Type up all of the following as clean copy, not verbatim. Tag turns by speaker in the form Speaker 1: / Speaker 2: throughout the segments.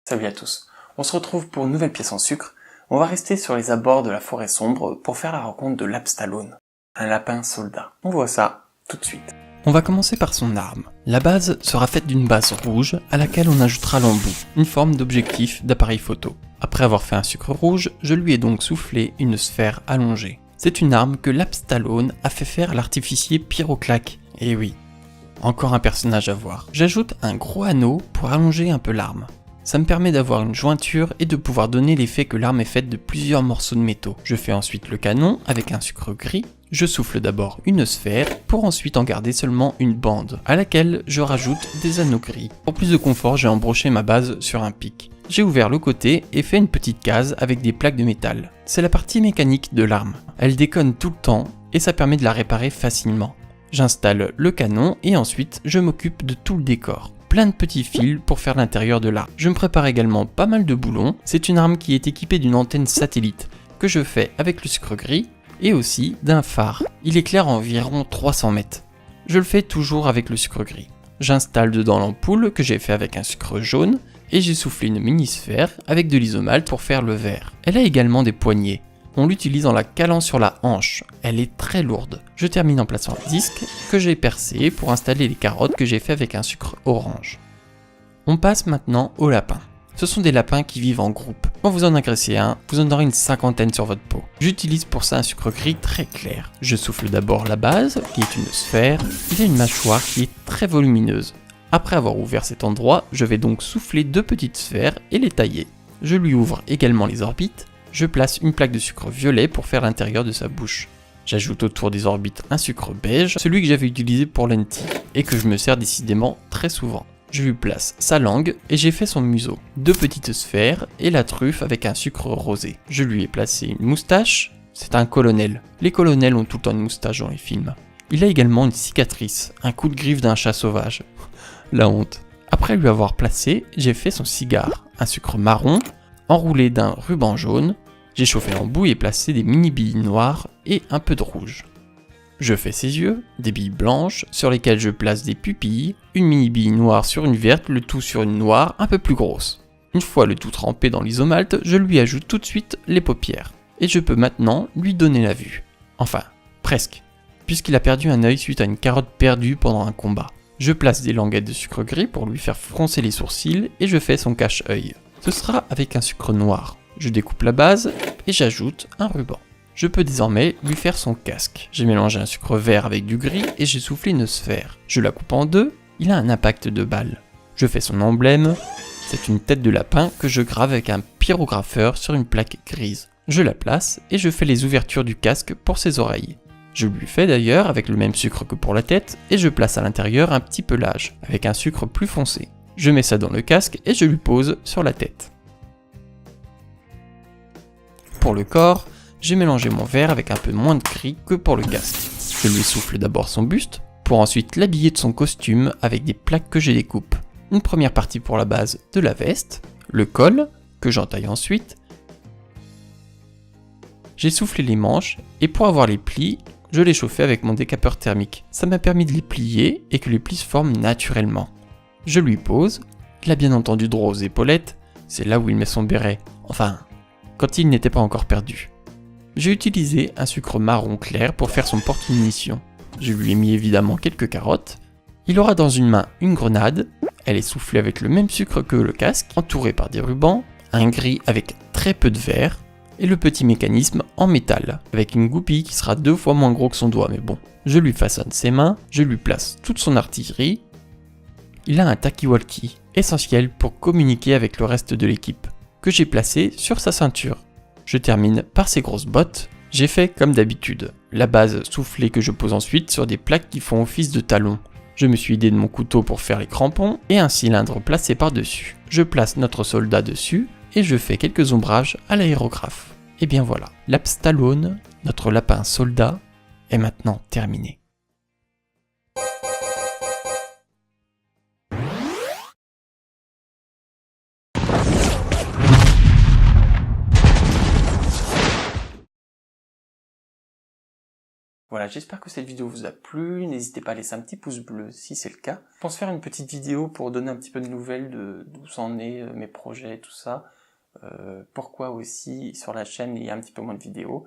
Speaker 1: Salut à tous, on se retrouve pour une nouvelle pièce en sucre. On va rester sur les abords de la forêt sombre pour faire la rencontre de l'Abstallone, un lapin soldat. On voit ça tout de suite.
Speaker 2: On va commencer par son arme. La base sera faite d'une base rouge à laquelle on ajoutera l'embout, une forme d'objectif d'appareil photo. Après avoir fait un sucre rouge, je lui ai donc soufflé une sphère allongée. C'est une arme que l'Abstallone a fait faire à l'artificier Pyroclaque. Et oui, encore un personnage à voir. J'ajoute un gros anneau pour allonger un peu l'arme. Ça me permet d'avoir une jointure et de pouvoir donner l'effet que l'arme est faite de plusieurs morceaux de métaux. Je fais ensuite le canon avec un sucre gris. Je souffle d'abord une sphère pour ensuite en garder seulement une bande, à laquelle je rajoute des anneaux gris. Pour plus de confort, j'ai embroché ma base sur un pic. J'ai ouvert le côté et fait une petite case avec des plaques de métal. C'est la partie mécanique de l'arme. Elle déconne tout le temps et ça permet de la réparer facilement. J'installe le canon et ensuite je m'occupe de tout le décor. Plein de petits fils pour faire l'intérieur de l'arme. Je me prépare également pas mal de boulons. C'est une arme qui est équipée d'une antenne satellite que je fais avec le sucre gris et aussi d'un phare. Il éclaire environ 300 mètres. Je le fais toujours avec le sucre gris. J'installe dedans l'ampoule que j'ai fait avec un sucre jaune et j'ai soufflé une mini-sphère avec de l'isomalt pour faire le vert. Elle a également des poignées. On l'utilise en la calant sur la hanche. Elle est très lourde. Je termine en plaçant un disque que j'ai percé pour installer les carottes que j'ai fait avec un sucre orange. On passe maintenant aux lapins. Ce sont des lapins qui vivent en groupe. Quand vous en agressez un, vous en aurez une cinquantaine sur votre peau. J'utilise pour ça un sucre gris très clair. Je souffle d'abord la base, qui est une sphère. Il a une mâchoire qui est très volumineuse. Après avoir ouvert cet endroit, je vais donc souffler deux petites sphères et les tailler. Je lui ouvre également les orbites. Je place une plaque de sucre violet pour faire l'intérieur de sa bouche. J'ajoute autour des orbites un sucre beige, celui que j'avais utilisé pour l'Enti, et que je me sers décidément très souvent. Je lui place sa langue et j'ai fait son museau. Deux petites sphères et la truffe avec un sucre rosé. Je lui ai placé une moustache, c'est un colonel. Les colonels ont tout le temps une moustache dans les films. Il a également une cicatrice, un coup de griffe d'un chat sauvage. La honte. Après lui avoir placé, j'ai fait son cigare, un sucre marron, enroulé d'un ruban jaune. J'ai chauffé l'embout et placé des mini billes noires et un peu de rouge. Je fais ses yeux, des billes blanches sur lesquelles je place des pupilles, une mini bille noire sur une verte, le tout sur une noire un peu plus grosse. Une fois le tout trempé dans l'isomalte, je lui ajoute tout de suite les paupières. Et je peux maintenant lui donner la vue. Enfin, presque, puisqu'il a perdu un œil suite à une carotte perdue pendant un combat. Je place des languettes de sucre gris pour lui faire froncer les sourcils et je fais son cache-œil. Ce sera avec un sucre noir. Je découpe la base et j'ajoute un ruban. Je peux désormais lui faire son casque. J'ai mélangé un sucre vert avec du gris et j'ai soufflé une sphère. Je la coupe en deux, il a un impact de balle. Je fais son emblème, c'est une tête de lapin que je grave avec un pyrographeur sur une plaque grise. Je la place et je fais les ouvertures du casque pour ses oreilles. Je lui fais d'ailleurs avec le même sucre que pour la tête et je place à l'intérieur un petit pelage avec un sucre plus foncé. Je mets ça dans le casque et je lui pose sur la tête. Pour le corps, j'ai mélangé mon vert avec un peu moins de gris que pour le casque. Je lui souffle d'abord son buste, pour ensuite l'habiller de son costume avec des plaques que je découpe. Une première partie pour la base de la veste, le col, que j'entaille ensuite. J'ai soufflé les manches, et pour avoir les plis, je les chauffais avec mon décapeur thermique. Ça m'a permis de les plier et que les plis se forment naturellement. Je lui pose, il a bien entendu droit aux épaulettes, c'est là où il met son béret, enfin, quand il n'était pas encore perdu. J'ai utilisé un sucre marron clair pour faire son porte-munitions. Je lui ai mis évidemment quelques carottes. Il aura dans une main une grenade, elle est soufflée avec le même sucre que le casque, entourée par des rubans, un gris avec très peu de vert, et le petit mécanisme en métal, avec une goupille qui sera 2 fois moins gros que son doigt, mais bon. Je lui façonne ses mains, je lui place toute son artillerie. Il a un talkie-walkie, essentiel pour communiquer avec le reste de l'équipe, que j'ai placé sur sa ceinture. Je termine par ses grosses bottes. J'ai fait comme d'habitude, la base soufflée que je pose ensuite sur des plaques qui font office de talons. Je me suis aidé de mon couteau pour faire les crampons et un cylindre placé par-dessus. Je place notre soldat dessus et je fais quelques ombrages à l'aérographe. Et bien voilà, l'Abstallone, notre lapin soldat, est maintenant terminé.
Speaker 1: Voilà, j'espère que cette vidéo vous a plu, n'hésitez pas à laisser un petit pouce bleu si c'est le cas. Je pense faire une petite vidéo pour donner un petit peu de nouvelles de d'où c'en est, mes projets, tout ça. Pourquoi aussi sur la chaîne il y a un petit peu moins de vidéos.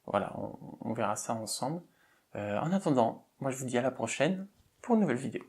Speaker 1: Voilà, on verra ça ensemble. En attendant, moi je vous dis à la prochaine pour une nouvelle vidéo.